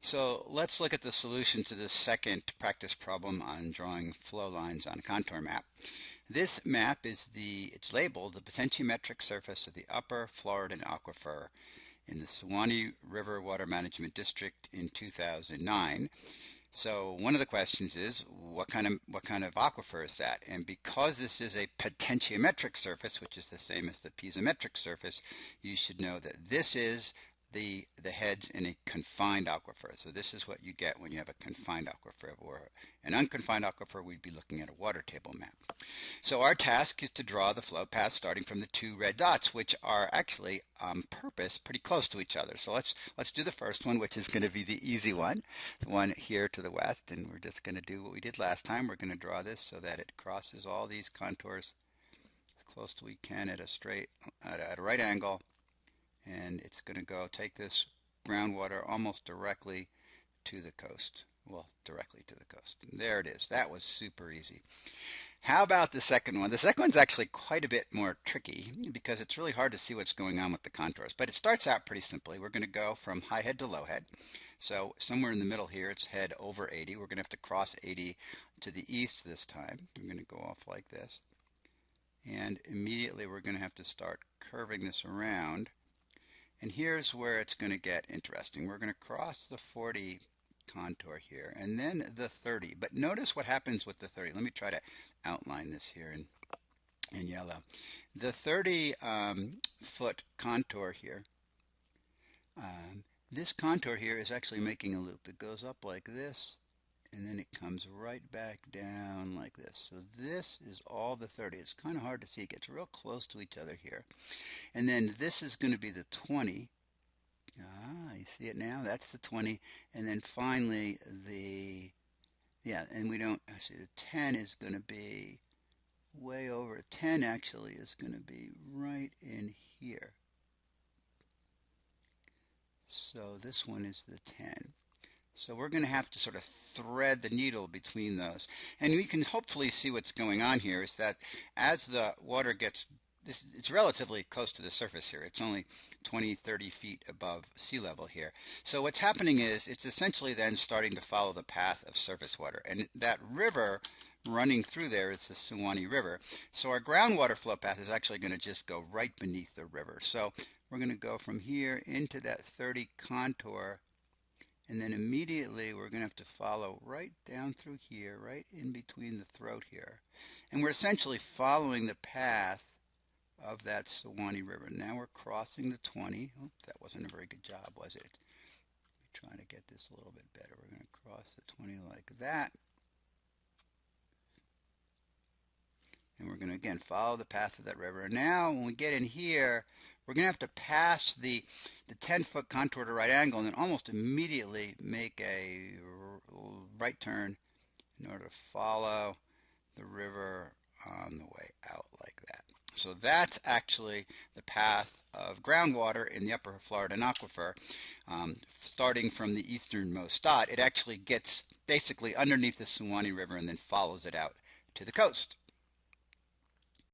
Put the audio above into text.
So let's look at the solution to this second practice problem on drawing flow lines on a contour map. This map it's labeled the potentiometric surface of the upper Floridan aquifer in the Suwannee River Water Management District in 2009. So one of the questions is what kind of aquifer is that? And because this is a potentiometric surface, which is the same as the piezometric surface, you should know that this is the heads in a confined aquifer. So this is what you get when you have a confined aquifer, or an unconfined aquifer, we'd be looking at a water table map. So our task is to draw the flow path starting from the two red dots, which are actually on purpose pretty close to each other. So let's do the first one, which is going to be the easy one, the one here to the west, and we're just going to do what we did last time. We're going to draw this so that it crosses all these contours as close as we can at a right angle, and it's going to go take this groundwater almost directly to the coast. Well, directly to the coast. And there it is. That was super easy. How about the second one? The second one's actually quite a bit more tricky because it's really hard to see what's going on with the contours. But it starts out pretty simply. We're going to go from high head to low head. So somewhere in the middle here, it's head over 80. We're going to have to cross 80 to the east this time. We're going to go off like this. And immediately we're going to have to start curving this around. And here's where it's going to get interesting. We're going to cross the 40 contour here and then the 30. But notice what happens with the 30. Let me try to outline this here in yellow. The 30 foot contour here, this contour here is actually making a loop. It goes up like this, and then it comes right back down like this. So this is all the 30. It's kind of hard to see. It gets real close to each other here. And then this is going to be the 20. You see it now? That's the 20. And then finally and we don't, see the 10 is going to be way over. 10 actually is going to be right in here. So this one is the 10. So we're going to have to sort of thread the needle between those. And we can hopefully see what's going on here is that as the water gets, it's relatively close to the surface here. It's only 20, 30 feet above sea level here. So what's happening is it's essentially then starting to follow the path of surface water. And that river running through there is the Suwannee River. So our groundwater flow path is actually going to just go right beneath the river. So we're going to go from here into that 30 contour. And then immediately we're going to have to follow right down through here, right in between the throat here. And we're essentially following the path of that Suwannee River. Now we're crossing the 20. Oh, that wasn't a very good job, was it? Let me try to get this a little bit better. We're going to cross the 20 like that. And we're going to, again, follow the path of that river. And now when we get in here, we're going to have to pass the 10-foot contour to right angle and then almost immediately make a right turn in order to follow the river on the way out like that. So that's actually the path of groundwater in the upper Floridan aquifer. Starting from the easternmost dot, it actually gets basically underneath the Suwannee River and then follows it out to the coast.